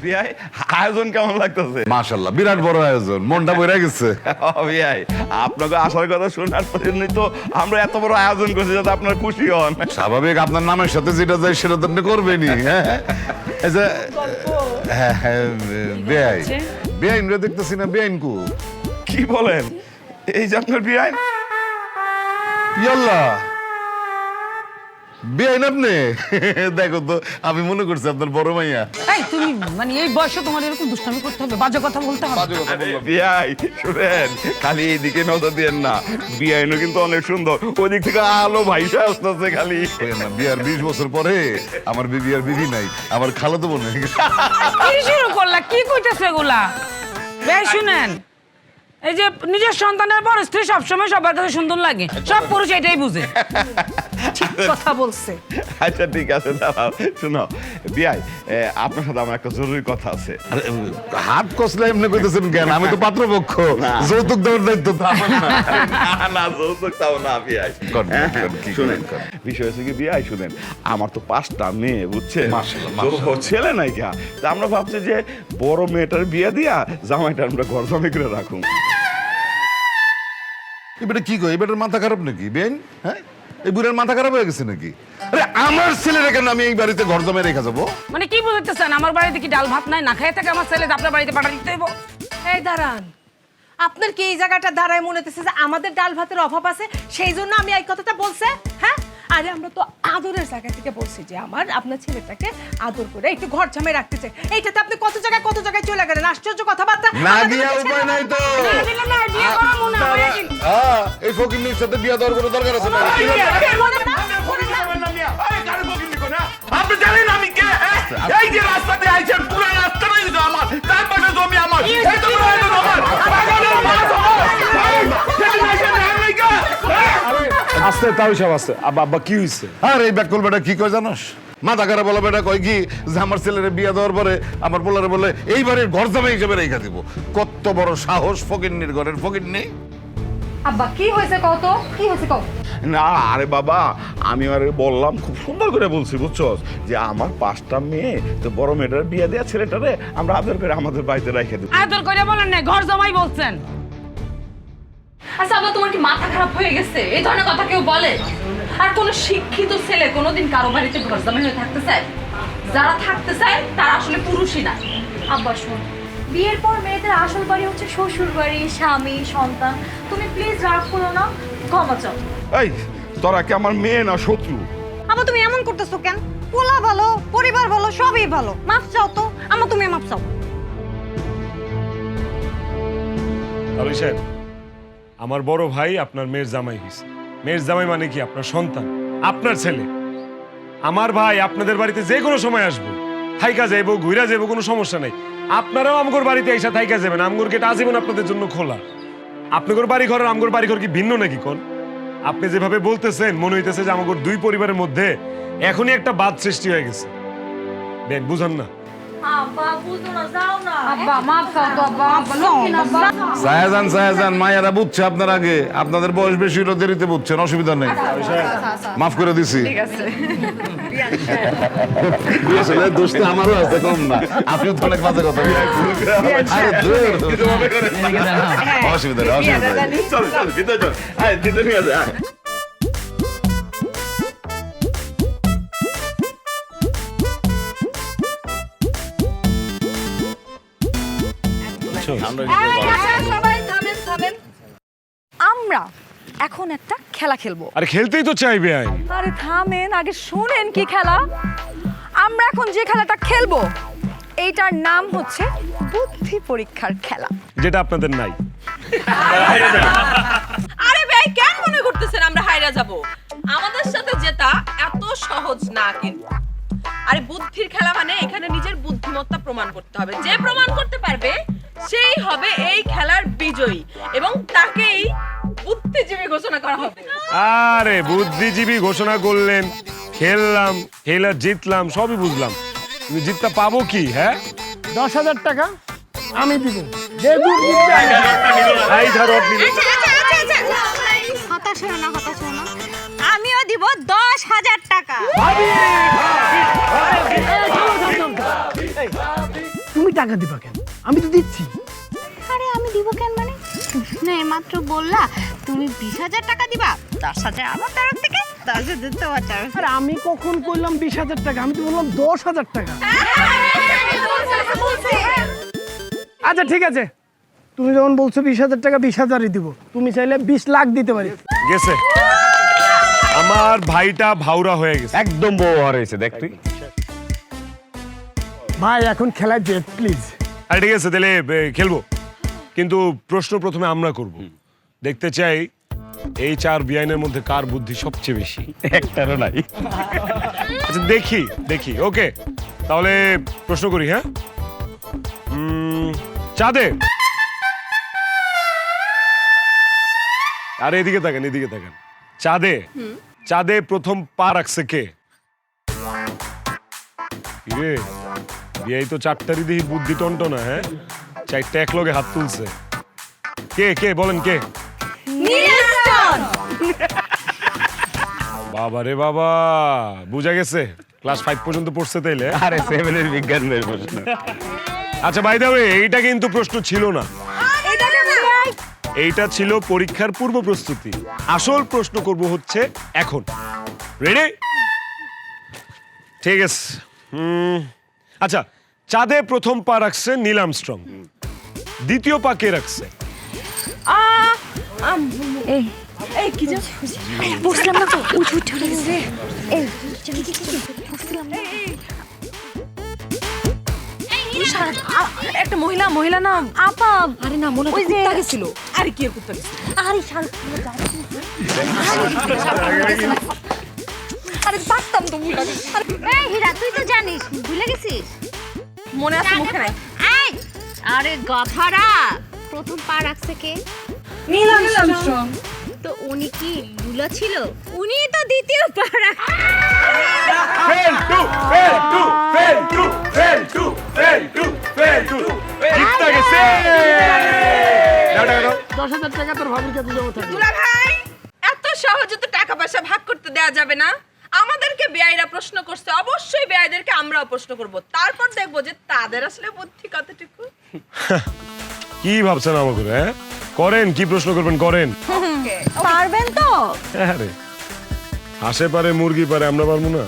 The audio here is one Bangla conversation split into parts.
বিয়াই আয়োজন কেমন লাগতেছে? মাশাআল্লাহ বিরাট বড় আয়োজন, মনটা বইরা গেছে। বিয়াই আপনাকে আসার কথা শোনার পরে তো আমরা এত বড় আয়োজন করছি যাতে আপনার খুশি হন। স্বাভাবিক, আপনার নামের সাথে যেটা যায় সেটা তো আপনি করবেনই। হ্যাঁ এই যে বেআই বেআইন রে দেখতেছি না, বেআইন কু? কি বলেন? এই যে আপনার বিয়াই। ইয়াল্লাহ বেআইন আপনি? দেখো তো, আমি মনে করছি আপনার বড় মাইয়া। এই তুমি মানে এই বয়সে তোমার এরকম দুষ্টামি করতে হবে, বাজে কথা বলতে হবে? বিয়াই শুনেন, খালি এইদিকে নজর দিয়েন না, বিয়াইনও কিন্তু অনেক সুন্দর, ওই দিক থেকে আলো ভাইসা আসতেছে খালি। বিয়ার 20 বছর পরে আমার বিবি আর বিবি নাই, আমার খালাতো বোন হয়ে গেছে। কি শুরু করলা? কি কইতেছে এগুলা? বেশ শুনেন, এই যে নিজের সন্তানের পর স্ত্রী সবসময় সবার কাছে সুন্দর লাগে, সব পুরুষ এটাই বুঝে। ঠিক কথা বলছে। আচ্ছা ঠিক আছে, দাঁড়াও শুনো বিয়াই, আপনার সাথে আমার একটা জরুরি কথা আছে। আরে, হাত কসলে এমনি কইতেছেন কেন? আমি তো পাত্রপক্ষ, যৌতুক দেওয়ার দায়িত্ব তো আমার না। না যৌতুক তাও না বিয়াই। শুনেন, বিষয় হচ্ছে কি বিয়াই, শুনেন আমার তো 5টা মেয়ে, বুঝছেন? তো ছেলে নাই কা, তা আমরা ভাবছি যে বড় মেয়েটার বিয়ে দিয়া জামাইটা আমরা ঘর জমি করে রাখুন। এবারে কি কই, এবারে মাথা খারাপ নাকি বেন? হ্যাঁ, এই বুড়ার মাথা খারাপ হয়ে গেছে নাকি? আরে আমার ছেলের কেন আমি এই বাড়িতে ঘর জমে রেখে যাবো? মানে কি বুঝতেছেন? আমার বাড়িতে কি ডাল ভাত নাই, না খেয়ে থাকে আমার ছেলে, আপনার বাড়িতে পাঠা দিতে হইব? এই দাঁড়ান, আপনার কি এই জায়গাটা দাঁড়ায় মনে হতেছে যে আমাদের ডাল ভাতের অভাব আছে, সেই জন্য আমি এই কথাটা বলছে? হ্যাঁ, আরে আমরা তো আদরের জায়গা থেকে বলছি যে আপনার ছেলেটাকে আদর করে একটু ঘর জামে রাখতে চাই। এইটাতে আপনি কত জায়গায় চলে গেলেন, আশ্চর্য কথাবার্তা। না দিয়া উপায় নাই তো। না দিলে না, বিয়ে করাবো না, হয়ে গেল। এই ফকিন্নির সাথে বিয়া দেওয়ার কোনো দরকার আছে না? আপনি জানেন আমি কে? এই যে রাস্তাতে আইছেন, পুরো রাস্তাটাই তো আমার, তার পাশে জমি আমার, এই তো পুরো আমার, পাগলের মাছ আমার। সেদিন আইছেন আমি কে? আস্তে তাও সব আছে। আব্বা কি হইছে? আর এই ব্যাককল বেটা কি কয় জানোস? মাথা খারাপ বলা বেটা কয় কি যে আমার ছেলের বিয়া দেওয়ার পরে আমার পোলারে বলে এই বাড়ির ঘর জামাই হিসেবে রেখে দিব। কত বড় সাহস ফকিন্নির ঘরের ফকিন্নি! আব্বা কি হয়েছে কত? কি হয়েছে কত? না আরে বাবা, আমি আরে বললাম, খুব সুন্দর করে বলছি বুঝছস, যে আমার 5টা মেয়ে, তো বড় মেয়েটার বিয়ে দেওয়া ছেলেটারে আমরা আদর করে আমাদের বাড়িতে রেখে দেব। আদর করে বলেন না, ঘর জমাই বলছেন। আচ্ছা আব্বা, তোমার কি মাথা খারাপ হয়ে গেছে? এই ধরনের কথা কেউ বলে? আর কোন শিক্ষিত ছেলে কোনোদিন কারো বাড়িতে ঘর জামাই হয়ে থাকতে চায়? যারা থাকতে চায় তারা আসলে পুরুষই না। আব্বা শোন, বিয়ের পর মেয়েদের আসল বাড়ি হচ্ছে শ্বশুর বাড়ি, স্বামী, সন্তান। তুমি প্লিজ রাগ করো না, ক্ষমা চাও। এই তোরা কি আমার মেয়ে না শত্রু? আব্বা তুমি এমন করতেছো কেন? পোলা ভালো, পরিবার ভালো, সবই ভালো। মাপ চাও তো, আম্মা তুমি মাপ চাও। তাহলে সাহেব, আমার বড় ভাই আপনার মেয়ের জামাই হইছে। মেয়ের জামাই মানে কি? আপনার সন্তান, আপনার ছেলে। আমার ভাই আপনাদের বাড়িতে যে কোনো সময় আসবো, থাইকা যাইবো, ঘুরা যাইবো, কোনো সমস্যা নাই। আপনারাও আমগোর বাড়িতে এসে থাইকা যাবেন, আমগোর গেট আজীবন আপনাদের জন্য খোলা। আপনাদের বাড়ি ঘরের আমগোর বাড়ি ঘর কি ভিন্ন নাকি? কোন আপনি যেভাবে বলতেছেন মনে হইতেছে যে আমগোর 2 পরিবারের মধ্যে এখনই একটা বাদ সৃষ্টি হয়ে গেছে। দেন বুঝান না। আব্বা বুঝো না, যাও না। আব্বা মাফ চাও তো আব্বা, আব্বা সায়াজান মায়েরা বুঝছে আপনার আগে, আপনাদের বয়স বেশি হলো, দেরিতে বুঝছেন, অসুবিধা নেই, মাফ করে দিছি। ঠিক আছে। আসলে দোষ তো আমারও আছে, কম না। আপনিও তো অনেক বাজে কথা বলেন। আরে দূর, অসুবিধা নেই, অসুবিধা নেই। চল চল ভিতরে চল, আয় ভিতরে নিয়ে যা। সবাই থামেন থামেন। আমরা এখন একটা খেলা খেলবো। আরে খেলতেই তো চাইবে আই। আরে থামেন, আগে শুনেন কি খেলা। আমরা এখন যে খেলাটা খেলবো এইটার নাম হচ্ছে বুদ্ধি পরীক্ষার খেলা। যেটা আপনাদের নাই। আরে ভাই, কেন মনে করতেছেন আমরা হাইরা যাব? আমাদের সাথে জেতা এত সহজ না কিন্তু। আরে বুদ্ধির খেলা মানে এখানে নিজের বুদ্ধিমত্তা প্রমাণ করতে হবে। যে প্রমাণ করতে পারবে সেই হবে এই খেলার বিজয়ী এবং তাকেই বুদ্ধিজীবী ঘোষণা করা হবে। আরে বুদ্ধিজীবী ঘোষণা করলেন, খেললাম, খেলা জিতলাম, সবই বুঝলাম, কিন্তু জিতটা পাবো কি? হ্যাঁ, 10,000 টাকা আমি দিব। হতাশ হও না, হতাশ হও না। আমিও দিব 10,000 টাকা। তুমি টাকা দিবা কেন? আমি তো দিচ্ছি। আরে আমি দিব কেন মানে? তুমি না এইমাত্র বললা তুমি 20,000 টাকা দিবা, 10,000 আমার তরফ থেকে, 10,000 তোমার তরফ। আর আমি কখন কইলাম 20,000 টাকা? আমি তো বললাম 10,000 টাকা। আচ্ছা ঠিক আছে, তুমি যখন বলছো 20,000 টাকা, 20,000ই দিব। তুমি চাইলে 20 লাখ দিতে পারি। গেছে আমার ভাইটা ভাউরা হয়ে গেছে। একদম বউ হারাইছে দেখ তুই। ভাই এখন খেলায় জেট প্লিজ। আরে ঠিক আছে তাহলে খেলবো, কিন্তু প্রশ্ন প্রথমে আমরা করব। দেখতে চাই এই 4 বিআইনের মধ্যে কার বুদ্ধি সবচেয়ে বেশি। একটারও নাই। আচ্ছা দেখি দেখি, ওকে তাহলে প্রশ্ন করি। হ্যাঁ, চাঁদে, আরে এদিকে তাকান, এদিকে তাকান। চাঁদে চাঁদে প্রথম পা রাখছে কে? কিরে বিআই তো 4টারই দেখি বুদ্ধি টন্টনা। হ্যাঁ, 4টা একলগে হাত তুলছে। কে কে বলেন কে? বাবা রে বাবা, বুঝা গেছে ক্লাস 5 পর্যন্ত পড়ছে তাইলে। আরে 7 এর বিজ্ঞানের প্রশ্ন। আচ্ছা বাই দ্য ওয়ে, এইটা কিন্তু প্রশ্ন ছিল না, এইটা ছিল পরীক্ষার পূর্ব প্রস্তুতি। আসল প্রশ্ন করব হচ্ছে এখন। রেডি? ঠিক আছে। আচ্ছা, চাঁদে প্রথম পা রাখছে নীল আর্মস্ট্রং, দ্বিতীয় পা কে রাখছে? এই কি যে বুঝলাম না তো, উঠে উঠে গেছে। এই বুঝলাম না। একটা মহিলা না আপা, আরে না মনে হয় কুত্তা গেছিল। আরে কি করতে গেছে? আরে শাল আরে পারতাম তো ভুলে গেছি। এই হীরা, তুই তো জানিস ভুলে গেছিস। মনে আছে মুখে নাই? এই আরে গাধারা, প্রথম পা রাখছে কে? নীলাম তো উনি কি বুলা ছিল? উনি তো দ্বিতীয় পা রাখছে। Fail to fail to fail to fail to fail to fail to জিততে গেছে। 10,000 টাকা তোর ভাবির কাছে জমা থাকবে। দুলা ভাই, এত সহজে তো টাকা পয়সা ভাগ করতে দেয়া যাবে না। আমাদেরকে বেআইরা প্রশ্ন করছে, অবশ্যই বেআইদেরকে আমরাও প্রশ্ন করব। তারপর দেখবো যে তাদের আসলে বুদ্ধি কতটুকু। কি ভাবছেন আমাকে? হ্যাঁ করেন, কি প্রশ্ন করবেন করেন। পারবেন তো? আরে হাসে পারে মুরগি পারে, আমরা পারবো না?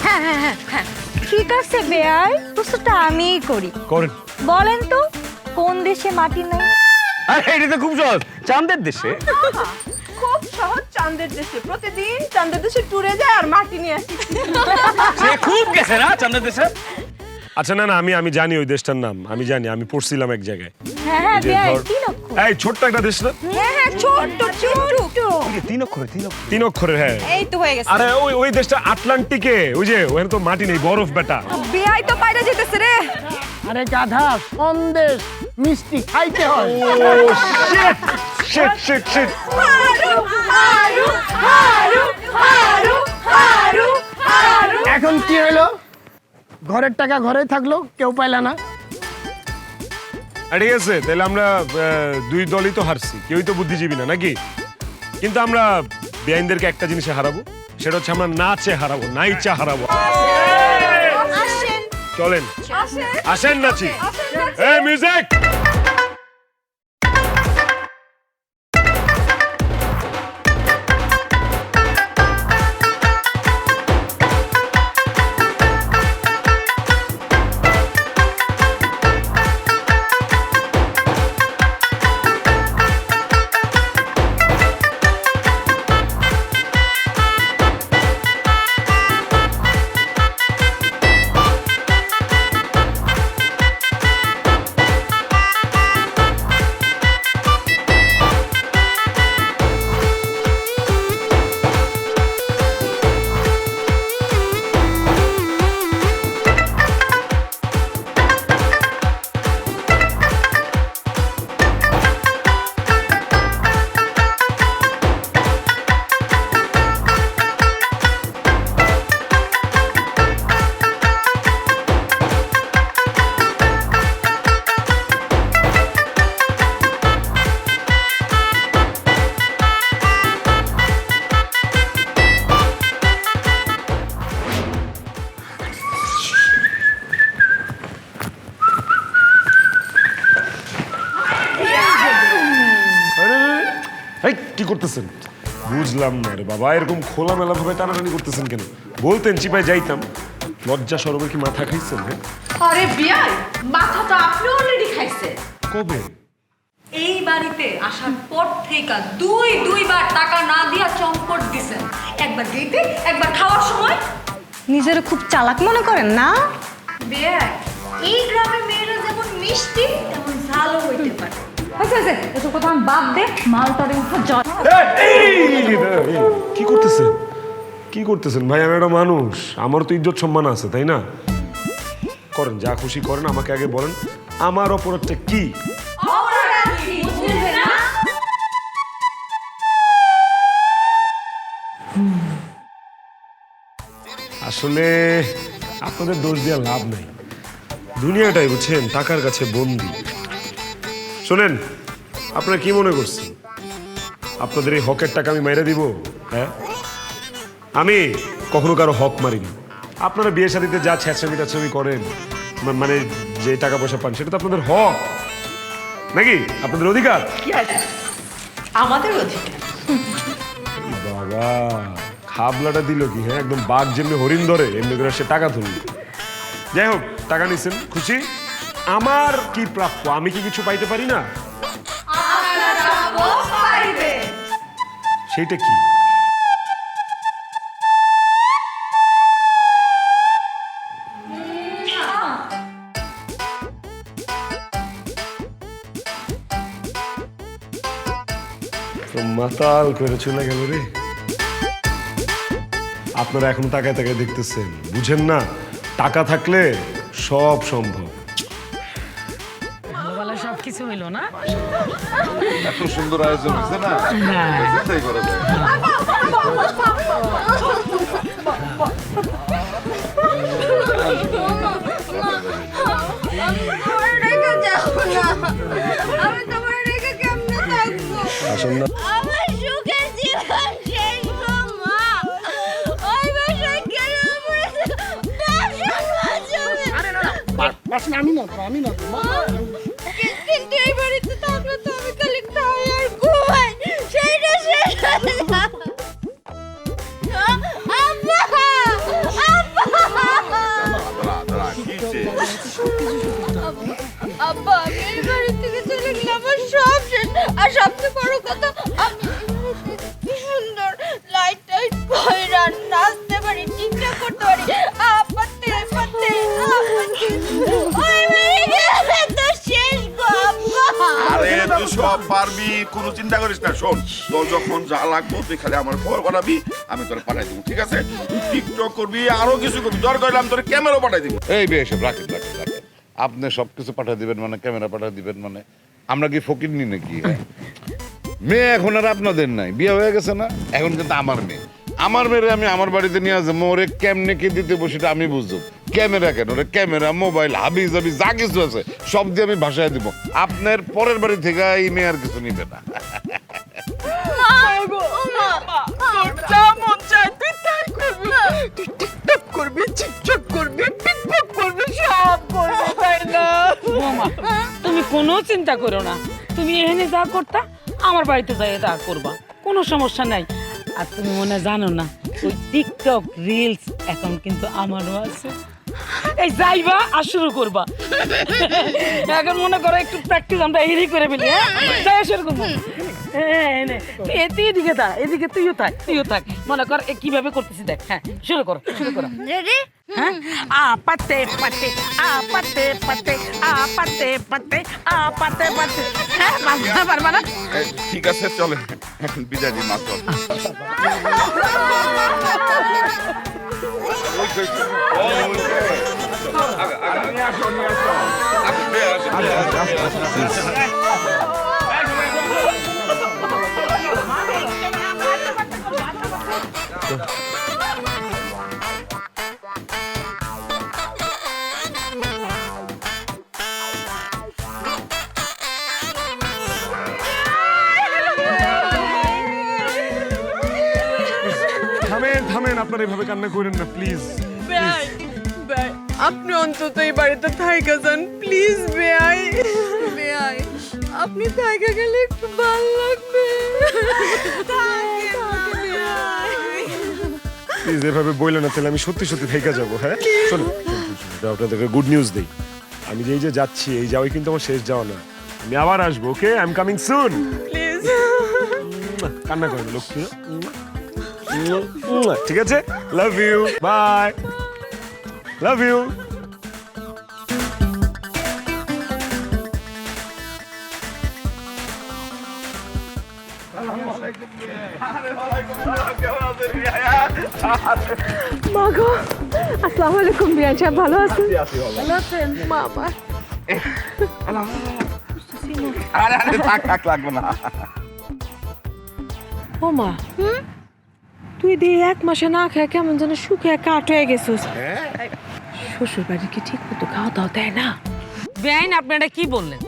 হ্যাঁ, ঠিক আছে বেয়াই, প্রশ্নটা আমিই করি। করেন। বলেন তো কোন দেশে মাটি নাই? আরে এটা তো খুব সহজ, চাঁদের দেশে। খুব সহজ, চাঁদের দেশে। প্রতিদিন চাঁদের দেশে ট্যুরে যায় আর মাটি নিয়ে আসি। সে খুব গেছে না চাঁদের দেশে। আচ্ছা না না, আমি জানি ওই দেশটার নাম, আমি জানি, আমি পড়ছিলাম এক জায়গায়। হ্যাঁ যে বেয়াই, ধর- 3 অক্ষর। এই ছোট্ট একটা দেশ না? হ্যাঁ ছোট্ট ছোট্ট। 3 অক্ষরে 3 অক্ষর। 3 অক্ষরের। হ্যাঁ, এই তো হয়ে গেছে। আরে ওই দেশটা আটলান্টিকে, ওই যে ওখানে তো মাটি নেই, বরফ বেটা। বেআই তো বাইরে যেতেছে রে। আরে গাধা, সন্দেশ মিষ্টি খাইতে হয়। Shit shit shit. এখন কি হলো? ঘরের টাকা ঘরেই থাকলো, কেউ পাইলা না। ঠিক আছে, তাহলে আমরা 2 দলই তো হারছি, কেউই তো বুদ্ধিজীবী না নাকি? কিন্তু আমরা বেআইনদেরকে একটা জিনিসে হারাবো, সেটা হচ্ছে আমরা নাচে হারাবো, নাইচা হারাবো। চলেন আসেন নাচি। এই মিউজিক। কি করতেছেন? বুঝলাম না রে বাবা, এরকম খোলামেলা ভাবে টানাটানি করতেছেন কেন? বলতেন চিপাই যাইতাম। লজ্জা শরমে কি মাথা খাইছেন? হ্যাঁ, আরে বিয়াই, মাথা তো আপনি অলরেডি খাইছে। কবে? এই বাড়িতে আসার পর থেকে দুইবার টাকা না দিয়া চম্পট দিছেন। একবার দিতে, একবার খাওয়ার সময়। নিজের খুব চালাক মনে করেন না? বেয়াই, এই গ্রামের মেয়েরা যেমন মিষ্টি তেমন ঝালও হইতে পারে। আচ্ছা আচ্ছা, এসব কথা আমি বাদ দে, মালটারে উঠে জল। কি করতেছেন? কি করতেছেন ভাই? আমি একটা মানুষ, আমার তো ইজ্জত সম্মান আছে, তাই না? করেন যা খুশি করেন, আমাকে আগে বলেন আমার অপরাধটা কি? আসলে আপনাদের দোষ দিয়ে লাভ নাই, দুনিয়াটাই বুঝছেন টাকার কাছে বন্দি। শোনেন, আপনারা কি মনে করছেন আপনাদের এই হকের টাকা আমি মাইরা দিব? হ্যাঁ, আমি কখনো কারো হক মারিনি। আপনারা বিয়ে শাদিতে যা ছ্যাঁচড়ামি টাচড়ামি করেন, মানে যে টাকা পয়সা পান, সেটা তো আপনাদের হক নাকি? আপনাদের অধিকার। আমাদের অধিকার। বাবা, খাবলাটা দিল কি? হ্যাঁ, একদম বাঘ যেমনি হরিণ ধরে এমনি করে সে টাকা ধরল। যাই হোক, টাকা নিছেন, খুশি। আমার কি প্রাপ্য? আমি কি কিছু পাইতে পারি না? সেইটা কি? মাতাল করে চলে গেল রে। আপনারা এখন তাকায় তাকায় দেখতেছেন, বুঝেন না টাকা থাকলে সব সম্ভব। ভালো সব কিছু হইলো না? এত সুন্দর আয়োজন হয়েছে না, চিন্তাই করা যায়। আমি তোমার রেখে কেমনে থাকবো? আসেন না। আমার সুখের জীবন শেষ গো মা। ওই বাসায় গেলে আমার ব্যবসা বাঁচবে। আমি না মা। কিন্তু এই বাড়িতে থাকলে তো আমি খালি খাই আর ঘুমাই, সেইটা শেষ হয়ে যাবে। আব্বা! আব্বা, আমি এই বাড়ি থেকে চলে গেলে আমার সব শেষ। আর সবচেয়ে বড় কথা, আমি কি সুন্দর লাইট টাইট কইরা নাচতে পারি, টিকটক করতে পারি। আপাতে আপাতে ওই বাড়ি গেলে তো শেষ গো আব্বা। আরে তুই সব পারবি, কোনো চিন্তা করিস না। শোন, তোর যখন যা লাগবে তুই খালি আমার খবর পাঠাবি, আমি তোর পাঠাই দেবো, ঠিক আছে? তুই টিকটক করবি, আরো কিছু করবি, দরকার হলে আমি তোর ক্যামেরা পাঠাই দেবো। এই বেশ, রাখেন রাখেন রাখেন। আপনি সবকিছু পাঠিয়ে দিবেন মানে, ক্যামেরা পাঠিয়ে দিবেন মানে, আমরা কি ফকির নি নাকি? হ্যাঁ? মেয়ে এখন আর আপনাদের নাই, বিয়ে হয়ে গেছে না, এখন কিন্তু আমার মেয়ে। আমার মেয়েরে আমি আমার বাড়িতে নিয়ে আসবো, ওরে কেমনে কি দিতে বসিটা আমি বুঝবো। ক্যামেরা কেন, ওরে ক্যামেরা, মোবাইল, হাবি জাবি যা কিছু আছে সব দিয়ে আমি ভাষায় দিব। আপনার পরের বাড়ি থেকে এই মেয়ে আর কিছু নিবে না। বৌমা, তুমি কোনো চিন্তা করো না, তুমি এখানে যা করতা আমার বাড়িতে যাই তা করবা, কোনো সমস্যা নাই। আর তুমি মনে জানো না, ওই টিকটক রিলস অ্যাকাউন্ট কিন্তু আমারও আছে। এই যাইবা আর শুরু করবা। এখন মনে করো একটু প্র্যাকটিস আমরা এদিকে করে ফেলি। হ্যাঁ, যাই শুরু করবো। এদিকে থাক, এদিকে তুইও থাক। মনে কর কিভাবে করতেছি দেখ। হ্যাঁ, শুরু করো। রেডি? হ্যাঁ, পাতে পাতে পাতে পাতে পাতে পাতে পাতে পাতে। হ্যাঁ, পারবা না? ঠিক আছে, চলে এখন বিদায় দিই মা। চল। থামেন, আপনারা এভাবে কান্না করেন না প্লিজ। আপনি অন্তত এই বাড়িতে থাইকা যান প্লিজ। বেয়াই আপনি থাকা গেলে একটু ভালো লাগবে। প্লিজ এভাবে বললো না, তাহলে আমি সত্যি সত্যি থেকে যাবো। হ্যাঁ শোনো, আপনাদেরকে গুড নিউজ দেই। আমি যে এই যে যাচ্ছি, এই যাওয়াই কিন্তু আমার শেষ যাওয়া না। আমি আবার আসবো। Okay, I am coming soon. Please কান্না করেন লক্ষ্মী। ঠিক আছে, love you, bye, love you. মাগো, আসসালামু আলাইকুম বিয়ান সাহেব, ভালো আছেন? ভালো আছেন মা? আমার আরে আরে থাক থাক, লাগবে না। ও মা, তুই দিয়ে 1 মাসে না খেয়ে কেমন যেন শুকিয়ে কাঠ হয়ে গেছিস। শ্বশুর বাড়ি কি ঠিক মতো খাওয়া দাওয়া দেয় না? বেআইন, আপনি এটা কি বললেন?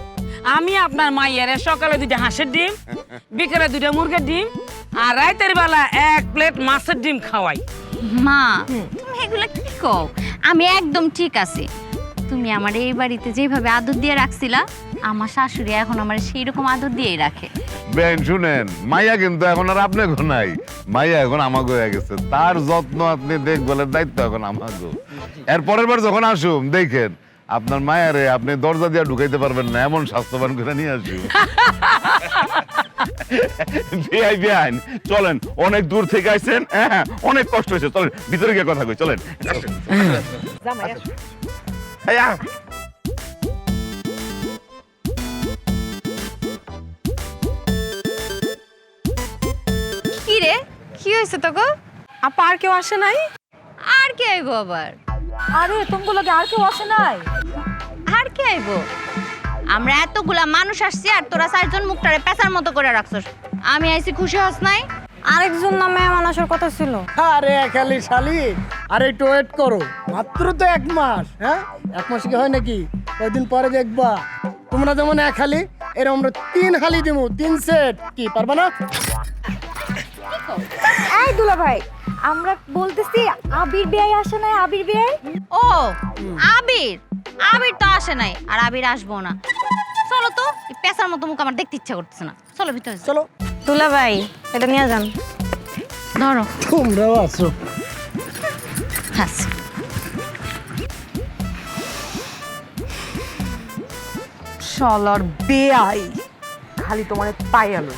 আমি আপনার মাইয়ারে সকালে 2টা হাঁসের ডিম, বিকেলে 2টা মুরগির ডিম, আর রাতের বেলা 1 প্লেট মাছের ডিম খাওয়াই। মা, তুমি এগুলো কি কও? আমি একদম ঠিক আছে। তুমি আমার এই বাড়িতে যেভাবে আদর দিয়ে রাখছিলা, আমার শাশুড়ি এখন আমার সেই রকম আদর দিয়েই রাখে। বেন শুনেন, মাইয়া কিন্তু এখন আর আপনি নাই, মাইয়া এখন আমাকে হয়ে গেছে। তার যত্ন আপনি দেখভালের দায়িত্ব এখন আমাকে। এর পরের বার যখন আসুন দেখেন আপনার মায়ারে আপনি দরজা দিয়ে ঢুকাইতে পারবেন না, এমন স্বাস্থ্যবান করে নিয়ে আসুন। বিআই বিআইন, চলেন, অনেক দূর থেকে আইছেন, হ্যাঁ অনেক কষ্ট হয়েছে, চলেন ভিতরে গিয়ে কথা কই, চলেন। এই আ। কি রে, কি হয়েছে তোকে? আপা আর কেউ আসে নাই? আর কে আইবো আবার? আরে তোমার লগে আর কেউ আসে নাই? আর কে আইবো? আমরা এতগুলা মানুষ আসছি আর তোরা 4 জন মুখটারে পেঁচার মতো করে রাখছস। আমি আইছি, খুশি হস নাই? আরেকজন না মেহমান আসার কথা ছিল। আরে খালি শালি, আরে একটু ওয়েট করো, মাত্র তো 1 মাস। হ্যাঁ 1 মাস কি হয় নাকি? কয়েকদিন পরে দেখবা তোমরা যেমন 1 হালি, এরকম আমরা 3 হালি দেবো, 3 সেট। কি পারবা না? এই দুলা ভাই, আমরা বলতেছি আবির বিয়াই আসে নাই। আবির বিয়াই? ও আবির, আবির তো আসে নাই আর আবির আসবো না। চলো তো, এই পেঁচার মতো মুখ আমার দেখতে ইচ্ছা করতেছে না। চলো ভিতরে চলো। দুলা ভাই, এটা নিয়ে যান। ধরো। তোমরাও আসো। হাস। শালার বেয়াই, খালি তোমার পাইয়ালো।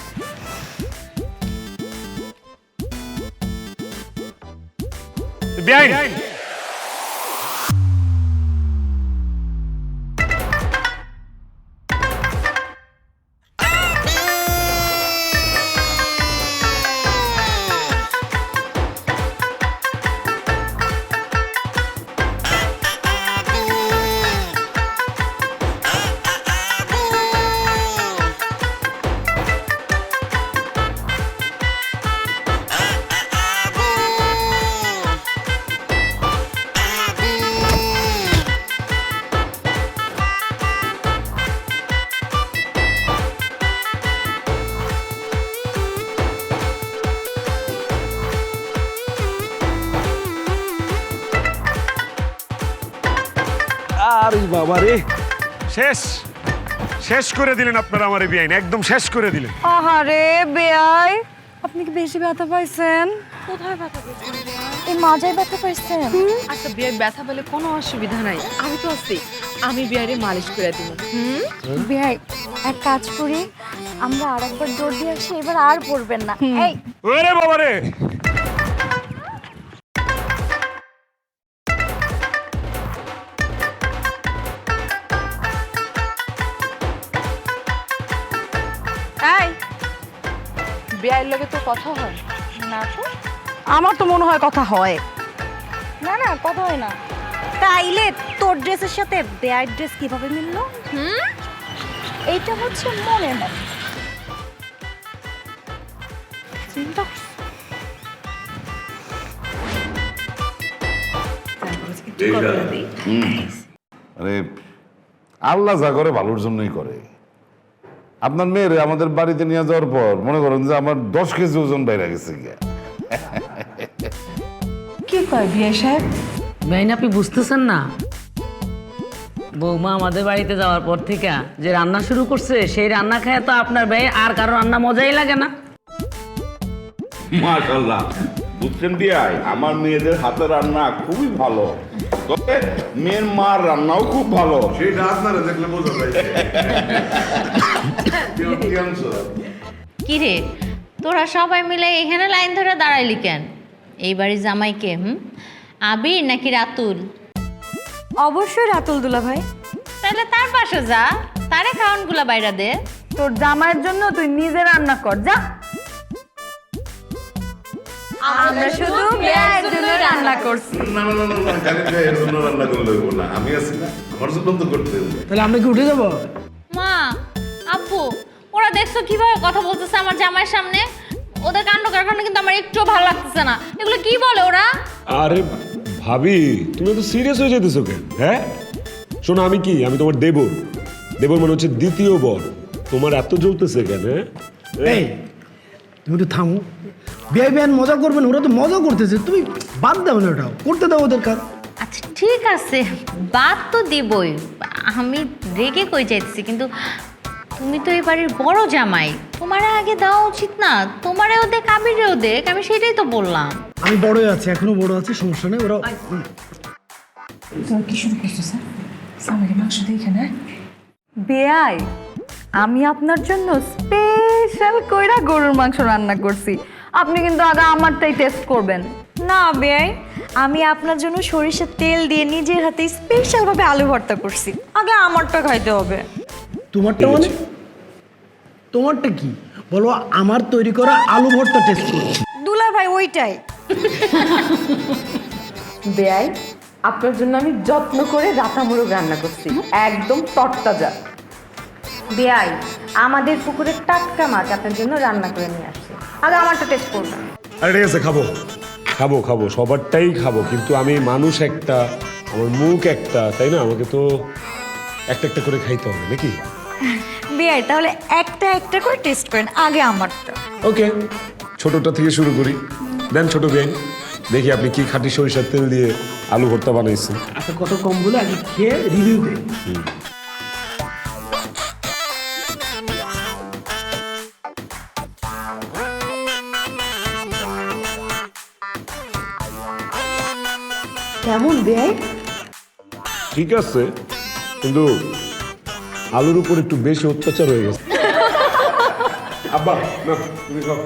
বেআইন, আরে বাবা রে, শেষ শেষ করে দিলেন আপনারা আমার এই বেআইন, একদম শেষ করে দিলেন। আহারে বেয়াই, আপনি কি বেশি ব্যথা পাইছেন? কোথায় ব্যথা পেয়েছেন? এই মাজায় ব্যথা পাইছেন? আচ্ছা বিয়ের ব্যথা বলে কোনো অসুবিধা নাই, আমি তো আছি, আমি বিয়ারে মালিশ করে দিব। বেয়াই, এক কাজ করি, আমরা আরেকবার দৌড় দিয়ে আসি, এবার আর পড়বেন না। এই ওরে বাবা রে, এই বিয়ের লগে তো কথা হয় না তো, আমার তো মনে হয় কথা হয়। না না, কথা হয় না। তাইলে তোর ড্রেসের সাথে বেয়ার ড্রেস কিভাবে মিললো? এইটা হচ্ছে মনের মত। চিন্তা আরে আল্লাহ যা করে ভালোর জন্যই করে। আপনার মেয়েরে আমাদের বাড়িতে নিয়ে যাওয়ার পর মনে করেন যে আমার 10 কেজি ওজন বাইরে গেছে গিয়া। কি কয় বিআই সাহেব? বেআইন, আপনি বুঝতেছেন না, বৌমা আমাদের বাড়িতে যাওয়ার পর থেকে যে রান্না শুরু করছে সেই রান্না খায় তো আপনার ভাই আর কারো রান্না মজাই লাগে না। মাশাআল্লাহ, বুঝছেন বিয়াই, আমার মেয়েদের হাতে রান্না খুবই ভালো, তবে মেয়ের মার রান্নাও খুব ভালো। সেটা আপনারা দেখলে বোঝা যায়। কি রে তোরা সবাই মিলে এখানে লাইন ধরে দাঁড়াইলি কেন? এই বাড়ির জামাইকে আবির নাকি রাতুল? অবশ্যই রাতুল দুলা ভাই। তাহলে তার পাশে যা, তারে খাওয়ানগুলা বাইরা দে। তোর জামাইয়ের জন্য তুই নিজে রান্না কর, যা। আমরা শুধু বিয়ের জন্য রান্না করছি। না না না না, খালি এর জন্য রান্না করলে হইব না, আমি আছি না, আমার জন্য তো করতে হবে। তাহলে আমরা কি উঠে যাবো? মা, আব্বু, ওরা দেখছো কিভাবে কথা বলতেছে আমার জামাইয়ের সামনে? ওদের কাণ্ড কারখানা কিন্তু আমার একটু ভালো লাগতেছে না। এগুলো কি বলে ওরা? আরে ভাবি, তুমি তো সিরিয়াস হয়ে যেতেছো কেন? হ্যাঁ শোনো, আমি কি, আমি তোমার দেবর। দেবর মানে হচ্ছে দ্বিতীয় বর। তোমার এত জ্বলতেছে কেন? এই তুমি একটু থামো, বিয়ে বিয়ান মজা করবেন, ওরা তো মজা করতেছে, তুমি বাদ দাও না, ওটাও করতে দাও ওদের কাজ। আচ্ছা ঠিক আছে, বাদ তো দেবই, আমি রেগে কই যাইতেছি, কিন্তু তুমি তো এই বাড়ির বড় জামাই, তোমার আগে দেওয়া উচিত না? তোমারেও দেখ আবিরেও দেখ, আমি সেটাই তো বললাম। আমি বড়ই আছি, এখনো বড় আছে, সমস্যা নেই। ওরা কি শুরু করছো স্যার? সামনে মাংস দেখে না? বেয়াই, আমি আপনার জন্য স্পেশাল কইরা গরুর মাংস রান্না করছি। আপনি কিন্তু আগে আমারটাই টেস্ট করবেন। না বেয়াই, আমি আপনার জন্য সরিষার তেল দিয়ে নিজের হাতে স্পেশাল ভাবে আলু ভর্তা করছি। আগে আমারটা খাইতে হবে। তোমারটা মানে? তোমারটা কি বলো? আমার তৈরি করা আলু ভর্তা টেস্ট করো। দুলা ভাই ওইটাই। বেয়াই, আপনার জন্য আমি যত্ন করে রাতা মুরগ রান্না করছি, একদম তরতাজা। বেয়াই, আমাদের পুকুরের টাটকা মাছ আপনার জন্য রান্না করে নিয়ে আসছি। আগে আমারটা টেস্ট করবেন। আরে ঠিক আছে, খাবো খাবো খাবো, সবারটাই খাবো, কিন্তু আমি মানুষ একটা, আমার মুখ একটা, তাই না? আমাকে তো একটা একটা করে খাইতে হবে নাকি? বেয়াই, তাহলে একটা একটা করে টেস্ট করেন, আগে আমারটা। ওকে, ছোটটা থেকে শুরু করি। দেন ছোট বেন, দেখি আপনি কি খাঁটি সরিষার তেল দিয়ে আলু ভর্তা বানাইছেন। আচ্ছা, কত কম বলে আগে খেয়ে রিভিউ দেই। কেমন বেয়াই? ঠিক আছে, কিন্তু আলুর উপর একটু বেশি অত্যাচার হয়ে গেছে। আব্বা, না তুমি খাও।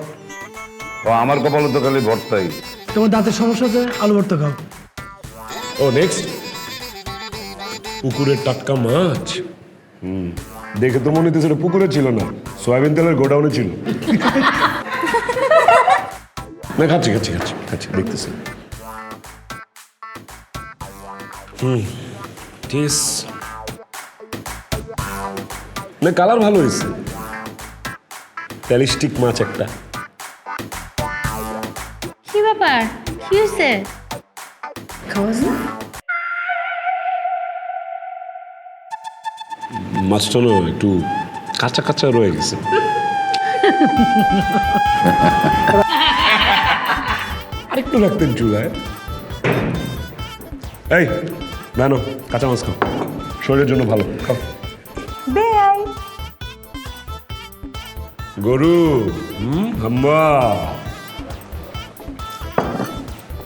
ও আমার কপালে তো খালি ভর্তাই। তোমার দাঁতের সমস্যা আছে, আলু ভর্তা খাও। ও নেক্সট, পুকুরের টাটকা মাছ। দেখে তো মনে হচ্ছে পুকুরে ছিল না, সয়াবিন তেলের গোডাউনে ছিল। না খাচ্ছি খাচ্ছি খাচ্ছি খাচ্ছি, দেখতেছি। টেস না, কালার ভালো হয়েছে। প্যালিস্টিক মাছ একটা। কি ব্যাপার, কি হয়েছে? মাছটা না একটু কাঁচা কাঁচা রয়ে গেছে। আরেকটু রাখতেন চুলায়। এই জানো, কাঁচা মাছ খাও, শরীরের জন্য ভালো, খাও। বেয়াই, গরু হাম্বা,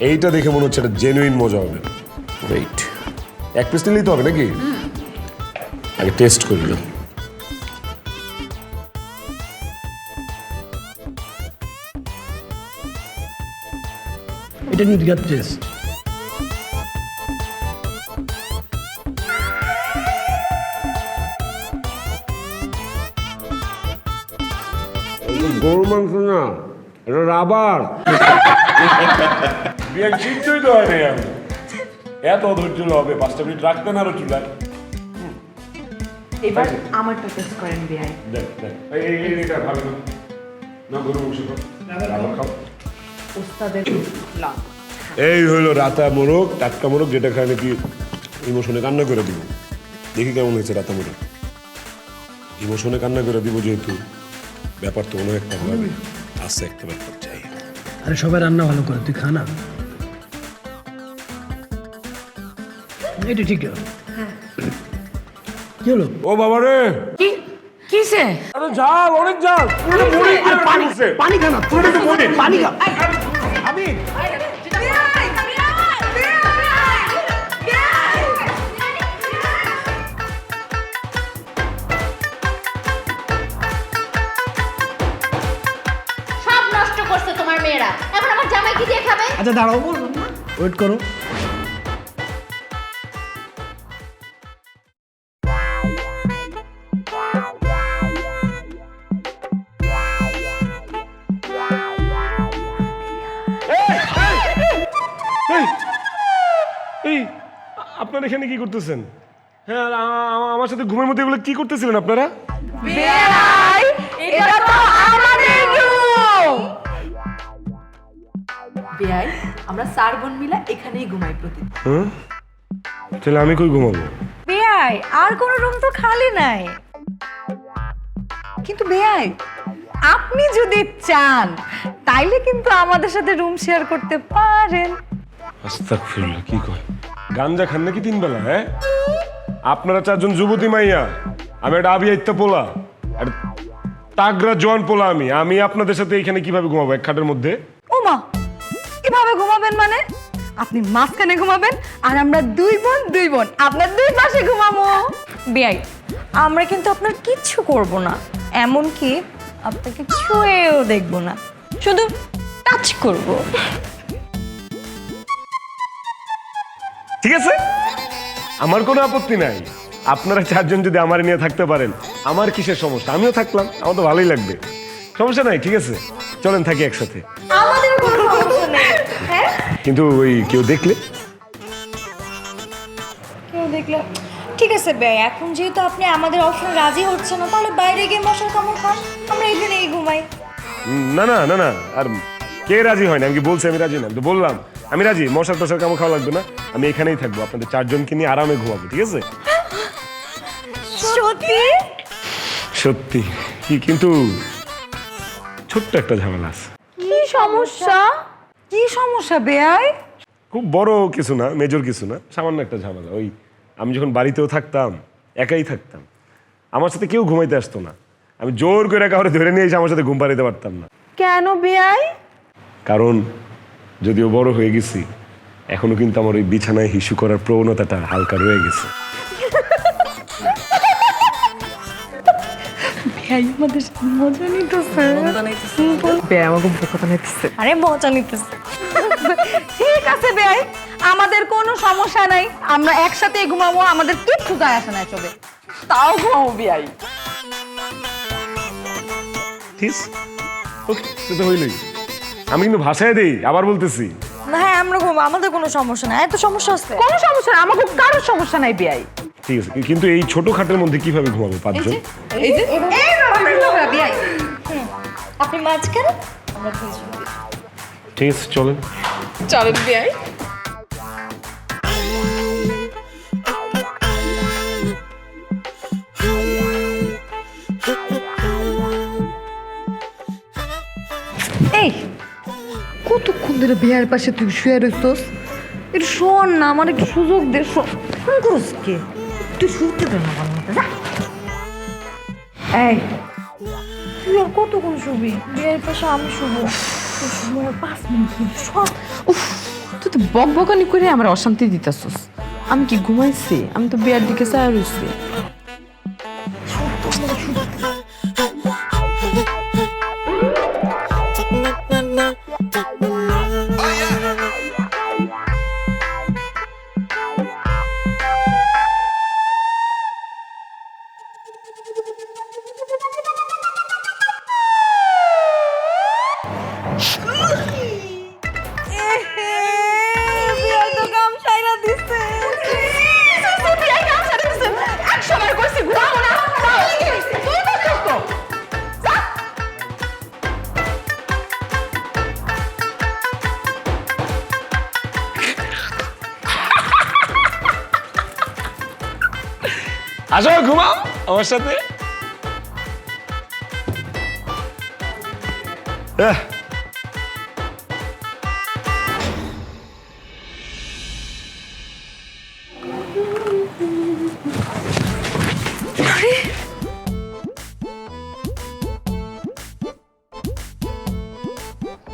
এইটা দেখে মনে হচ্ছে এটা জেনুইন মজা হবে। ওয়েট, এক পিস নিলেই তো হবে নাকি? আগে টেস্ট করি না। এটা নির্ঘাত টেস্ট। গরু মাংস না, এটা রাবার। বিয়ান সিদ্ধই তো হয় না, এত ধৈর্য হবে? 5 মিনিট রাখতেন আরো চুলায়। এবার আমারটা টেস্ট করেন বেয়াই। দেখ দেখ, এইটা ভালো না, না গরু মাংস খাও, রাবার খাও। ওস্তাদের এই হইলো রাতা মোরগ, টাটকা মোরগ, যেটা খায় নাকি ইমোশনে কান্না করে দিব। দেখি কেমন হয়েছে রাতা মোরগ। ইমোশনে কান্না করে দিব যেহেতু, ব্যাপার তো অনেক একটা হবে, আছে একটা ব্যাপার চাই। আরে সবাই রান্না ভালো করে, তুই খা না। এটা ঠিক আছে। কি হলো? ও বাবা রে, কি কিসে? আরে জাল, অনেক জাল। পুরো মরে গেছে। পানি খানা, পানি খা। আমি সব নষ্ট করছে তোমার মেয়েরা, এখন আমার জামাই কি দিয়ে খাবে? আচ্ছা দাঁড়াও, বললাম না, ওয়েট করো। এই আপনারা এখানে কি করতেছেন? হ্যাঁ, আর আমার সাথে ঘুমের মধ্যে এগুলো কি করতেছিলেন আপনারা? এটা তো আমাদের রুম। বেয়াই, আমরা 4 বোন মিলে এখানেই ঘুমাই প্রতিদিন। হ্যাঁ, তাহলে আমি কই ঘুমাবো? বেয়াই, আর কোনো রুম তো খালি নাই। কিন্তু বেয়াই, আপনি যদি চান তাইলে কিন্তু আমাদের সাথে রুম শেয়ার করতে পারেন। আস্তাগফিরুল্লাহ, কি কয়? গাঞ্জা খান নাকি 3 বেলা? হ্যাঁ, আপনারা 4 জন যুবতী মাইয়া, আমি একটা আবিয়াইত্তা পোলা, আর তাগরা জোয়ান পোলা। আমি আপনাদের সাথে এখানে কিভাবে ঘুমাবো এক খাটের মধ্যে? ওমা, কিভাবে ঘুমাবেন মানে? আপনি মাঝখানে ঘুমাবেন আর আমরা 2 বোন আপনার 2 পাশে ঘুমাবো। বেয়াই, আমরা কিন্তু আপনার কিচ্ছু করব না, এমনকি আপনাকে ছুঁয়েও দেখব না, শুধু টাচ করব। ঠিক আছে, আমার কোনো আপত্তি নাই। আপনারা 4 জন যদি আমার নিয়ে থাকতে পারেন, আমার কিসের সমস্যা? আমিও থাকলাম, আমার তো ভালোই লাগবে। সমস্যা নাই, ঠিক আছে, চলেন থাকি একসাথে। আমাদের কোনো সমস্যা নেই। হ্যাঁ, কিন্তু ওই কেউ দেখলে? কেউ দেখলে? ঠিক আছে বেয়াই, এখন যেহেতু আপনি আমাদের অপশন রাজি হচ্ছেন না, তাহলে বাইরে গিয়ে মশার কামড় খান, আমরা এখানেই ঘুমাই। না না না না, আর কে রাজি হয় না? আমি কি বলছি আমি রাজি না? আমি তো বললাম আমি রাজি। মশার টশার কামড় খাওয়া লাগবে না, আমি এখানেই থাকবো, আপনাদের 4 জনকে নিয়ে আরামে ঘুমাবো, ঠিক আছে? সত্যি? সত্যি। কি কিন্তু ছোট্ট একটা ঝামেলা আছে। কি সমস্যা? কি সমস্যা বেয়াই? খুব বড় কিছু না, মেজর কিছু না, সামান্য একটা ঝামেলা। ওই আমি যখন বাড়িতেও থাকতাম, একাই থাকতাম, আমার সাথে কেউ ঘুমাইতে আসতো না। আমি জোর করে কাউরে ধরে নিয়ে এসে আমার সাথে ঘুম পাড়িতে পারতাম না। কেন বেয়াই? কারণ যদিও বড় হয়ে গেছি, এখনো কিন্তু আমার ওই বিছানায় হিসু করার প্রবণতাটা হালকা রয়ে গেছে। বেয়াই আমাদের মজা নিতেছে। বেয়াই আমাকে বোকা বানাইতেছে। আরে মজা নিতেছে। ঠিক আছে বেয়াই, আমাদের কোনো সমস্যা নাই, আমরা একসাথে ঘুমাবো, আমাদের কিচ্ছু যায় আসে না চবে। তাও ঘুমাবো বেয়াই। ঠিক আছে, ওকে, সেটা হইলেই। আমি কিন্তু ভাষায় দেই, আবার বলতেছি। না হ্যাঁ, আমরা ঘুমাবো, আমাদের কোনো সমস্যা নাই। এত সমস্যা আছে? কোনো সমস্যা নাই, আমাকে কারোর সমস্যা নাই বেয়াই। ঠিক আছে, কিন্তু এই ছোট খাটের মধ্যে কিভাবে ঘুমাবো 5 জন? বেয়াই, আপনি মাঝখানে, আমরা দুজন। ঠিক আছে, চলেন। চলেন বেয়াই। এই কতক্ষণ ধরে বেয়ার পাশে তুই শুয়ে রইছস? একটু শোন না, আমার একটু সুযোগ দে। ফোন করস কে? তুই শুতে দে না আমার মতো, যা। এই তুই আর কতক্ষণ শুবি? বেয়ার পাশে আমি শুবো। তুই শুবো আর 5 মিনিট কিন্তু সব। উফ, তুই তো বকবকানি করে আমার অশান্তি দিতেছস। আমি কি ঘুমাইছি? আমি তো বিয়ার দিকে চাই রইছি। বেয়ার তো কাম সাইরা দিছে। বেয়ার কাম সাইরা দিছে। একসময় কইছি ঘুমাবো না। তুই করছস তো। আসো, ঘুমাও আমার সাথে।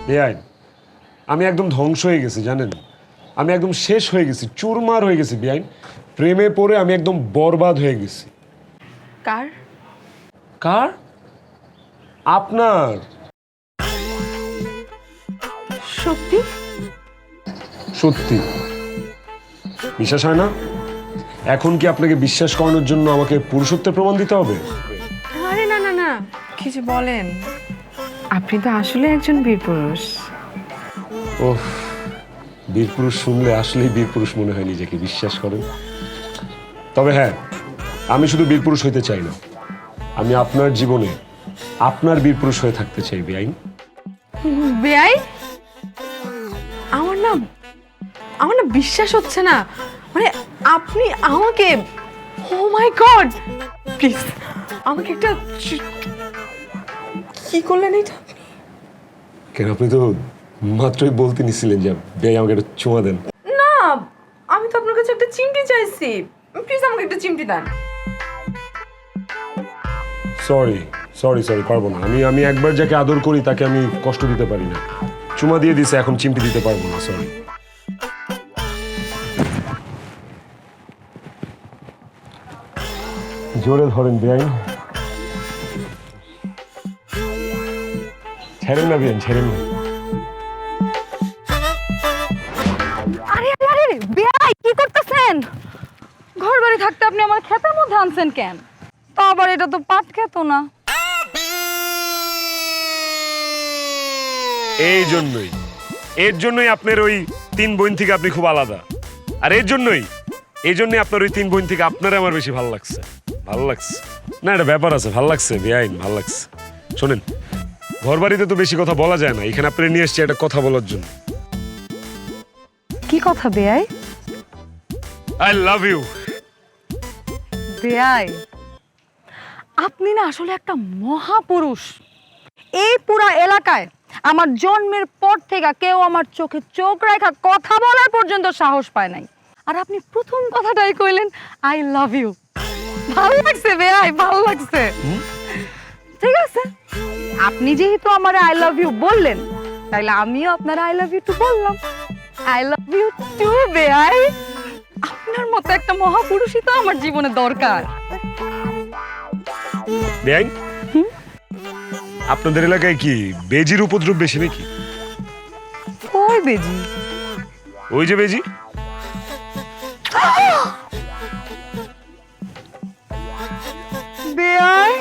বেআইন, আমি একদম ধ্বংস হয়ে গেছি জানেন, আমি একদম শেষ হয়ে গেছি, চুরমার হয়ে গেছি বেআইন। প্রেমে পড়ে আমি একদম বরবাদ হয়ে গেছি। কার? কার? আপনার। সত্যি? সত্যি। বিশ্বাস হয় না? এখন কি আপনাকে বিশ্বাস করানোর জন্য আমাকে পুরুষত্বের প্রমাণ দিতে হবে? আরে না না না, কিছু বলেন, আপনি তো আসলে একজন বীরপুরুষ। ওহ, বীরপুরুষ শুনলে আসলেই বীরপুরুষ মনে হয় নিজেকে, বিশ্বাস করেন। তবে হ্যাঁ, আমি শুধু বীরপুরুষ হইতে চাই না, আমি আপনার জীবনে আপনার বীরপুরুষ হয়ে থাকতে চাই বেআইন। বেআই, আমার না বিশ্বাস হচ্ছে না, মানে আপনি আমাকে, ও মাই গড, প্লিজ আমাকে একটা, কি করলেন এটা? কেন, আপনি তো মাত্রই বলতে নিছিলেন যে বেআই আমাকে একটা চুমা দেন। না, আমি তো আপনার কাছে একটা চিমটি চাইছি, প্লিজ আমাকে একটা চিমটি দেন। সরি সরি সরি, পারবো না। আমি একবার যাকে আদর করি তাকে আমি কষ্ট দিতে পারি না। চুমা দিয়ে দিছে, এখন চিমটি দিতে পারবো না, সরি। জোরে ধরেন বেআইন, ছেড়েন না বেআইন, ছেড়েন না। আরে আরে আরে বেয়াই, কি করতেছেন? ঘর বাড়ি থাকতে আপনি আমার ক্ষেতের মধ্যে আনছেন কেন? তা আবার এটা তো পাট ক্ষেত না। এর জন্যই আপনার ওই 3 বোন থেকে আপনি খুব আলাদা। আর এই জন্যই আপনার ওই 3 বোন থেকে আপনার আমার বেশি ভালো লাগছে। না, এটা ব্যাপার আছে, ভালো লাগছে বেআইন, ভালো লাগছে। শোনেন, ঘর বাড়িতে তো বেশি কথা বলা যায় না, এখানে আপনি নিয়ে এসছি একটা কথা বলার জন্য। কি কথা বেয়াই? I love you. বেয়াই, আপনি না আসলে একটা মহাপুরুষ। এই পুরা এলাকায় আমার জন্মের পর থেকে কেউ আমার চোখে চোখ রেখা কথা বলার পর্যন্ত সাহস পায় নাই, আর আপনি প্রথম কথাটাই কইলেন আই লাভ ইউ। ভালো লাগছে বেয়াই, ভালো লাগছে। ঠিক আছে, আপনি যেহেতু আমার আই লাভ ইউ বললেন, তাইলে আমিও আপনার আই লাভ ইউ টু বললাম। আই লাভ ইউ টু বেয়াই। আপনার মতো একটা মহাপুরুষই তো আমার জীবনে দরকার। বেআইন, আপনাদের এলাকায় কি বেজির উপদ্রব বেশি নাকি? কই বেজি? ওই যে বেজি। বেয়াই,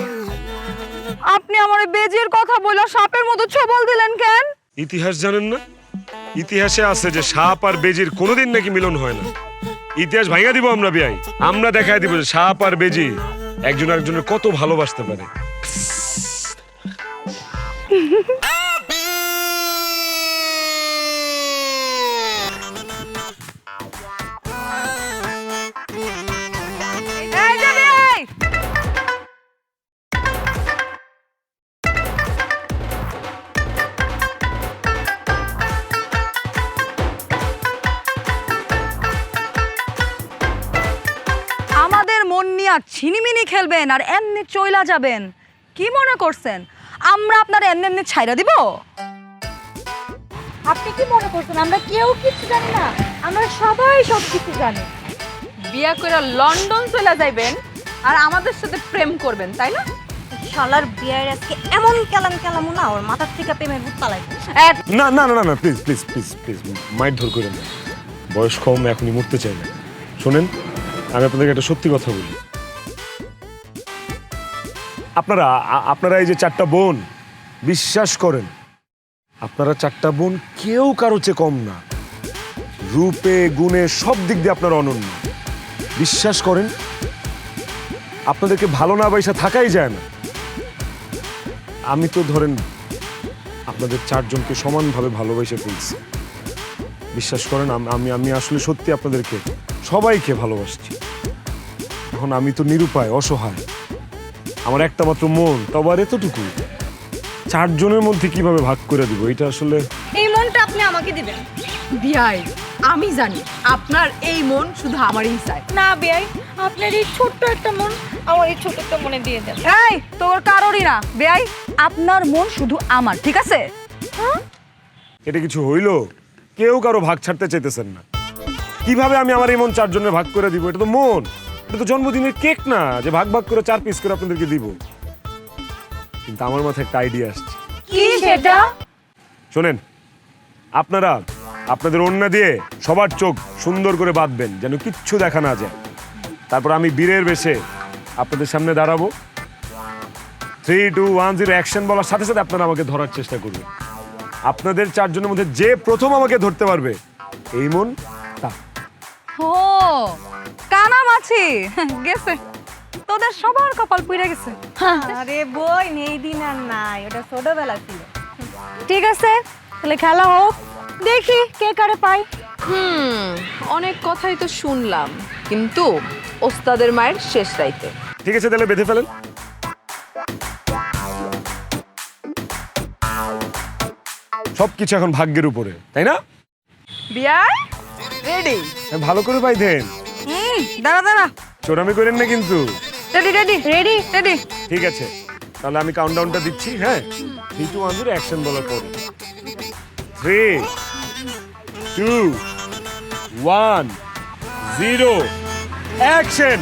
আপনি আমার বেজির কথা বলে সাপের মতো ছবল দিলেন কেন? ইতিহাস জানেন না? ইতিহাসে আছে যে সাপ আর বেজির কোনোদিন নাকি মিলন হয় না। ইতিহাস ভাঙা দিব আমরা বেআই, আমরা দেখাই দিব যে সাপ আর বেজি একজন আরেকজনের কত ভালোবাসতে পারে। এই যে বেয়াই, আমাদের মন নিয়ে ছিনিমিনি খেলবেন আর এমনি চইলা যাবেন? কি মনে করছেন আমরা আপনার এমনি এমনি ছাইরা দিব? আপনি কি মনে করছেন আমরা কেউ কিছু জানি না? আমরা সবাই সব কিছু জানি। বিয়া কইরা লন্ডন চলে যাইবেন আর আমাদের সাথে প্রেম করবেন, তাই না? শালার বিয়ের আজকে এমন কেলাম কেলাম না, ওর মাথার থেকে প্রেমের ভূত পালাই। না না না না, please please please please, mind ধর করেন না, বয়স কম, এখনই মরতে চাই না। শোনেন, আমি আপনাদেরকে একটা সত্যি কথা বলি। আপনারা এই যে 4টা বোন, বিশ্বাস করেন আপনারা 4টা বোন কেউ কারো চেয়ে কম না। রূপে গুণে সব দিক দিয়ে আপনারা অনন্য। বিশ্বাস করেন, আপনাদেরকে ভালো না বাইসা থাকাই যায় না। আমি তো ধরেন আপনাদের 4 জনকে সমানভাবে ভালোবাসে ফেলছি। বিশ্বাস করেন, আমি আসলে সত্যি আপনাদেরকে সবাইকে ভালোবাসছি। এখন আমি তো নিরুপায়, অসহায়, আমার একটা মাত্র মন, তবে আর এতটুকু 4 জনের মধ্যে কিভাবে ভাগ করে দিব, এটা আসলে। এই মনটা আপনি আমাকে দিবেন? বিয়াই, আমি জানি আপনার এই মন শুধু আমারই চাই। না বেয়াই, আপনার এই ছোট্ট একটা মন আমার এই ছোট্ট একটা মনে দিয়ে দেন। এই তোর কারোরই না বেয়াই, আপনার মন শুধু আমার, ঠিক আছে? হ্যাঁ, এটা কিছু হইলো? কেউ কারো ভাগ ছাড়তে চাইতেছেন না। কিভাবে আমি আমার এই মন 4 জনের ভাগ করে দিব? এটা তো মন, এটা তো জন্মদিনের কেক না যে ভাগ ভাগ করে 4 পিস করে আপনাদেরকে দিব। কিন্তু আমার মাথায় একটা আইডিয়া আসছে। কি সেটা? শোনেন, আপনারা আপনাদের ওড়না দিয়ে সবার চোখ সুন্দর করে বাঁধবেন যেন কিচ্ছু দেখা না যায়। তারপর আমি বীরের বেশে আপনাদের সামনে দাঁড়াবো। 3, 2, 1, 0 অ্যাকশন বলার সাথে সাথে আপনারা আমাকে ধরার চেষ্টা করবেন। আপনাদের 4 জনের মধ্যে যে প্রথম আমাকে ধরতে পারবে এই মন তার। ও কানামাছি গেছে, তোদের সবার কপাল পুড়ে গেছে। আরে বই নেই দিন আর নাই, ওটা ছোটবেলা ছিল। ঠিক আছে, তাহলে খেলা হোক, দেখি কে কারে পাই। অনেক কথাই তো শুনলাম, কিন্তু ওস্তাদের মায়ের শেষ রাইতে। ঠিক আছে, তাহলে বেঁধে ফেলেন। সবকিছু এখন ভাগ্যের উপরে, তাই না? বিয়াই রেডি? ভালো করে বাইধেন, দাঁড়া দাঁড়া, চোরামি করেন না কিন্তু। Ready ready ready ready. ঠিক আছে, তাহলে আমি কাউন্টডাউনটা দিচ্ছি। হ্যাঁ, 3, 2, 1, 0 অ্যাকশন বলার পরে 3, 2, 1, 0 অ্যাকশন।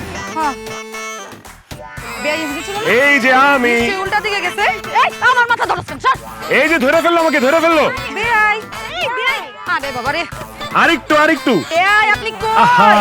এই যে আমি, উল্টা দিকে গেছে। এই আমার মাথা ধরছেন, সর। এই যে ধরে ফেললো, আমাকে ধরে ফেললো। বেআই, এই বেআই, আরে বাবা রে। আরেকটু আরেকটু। বেআই আপনি কই? আহা,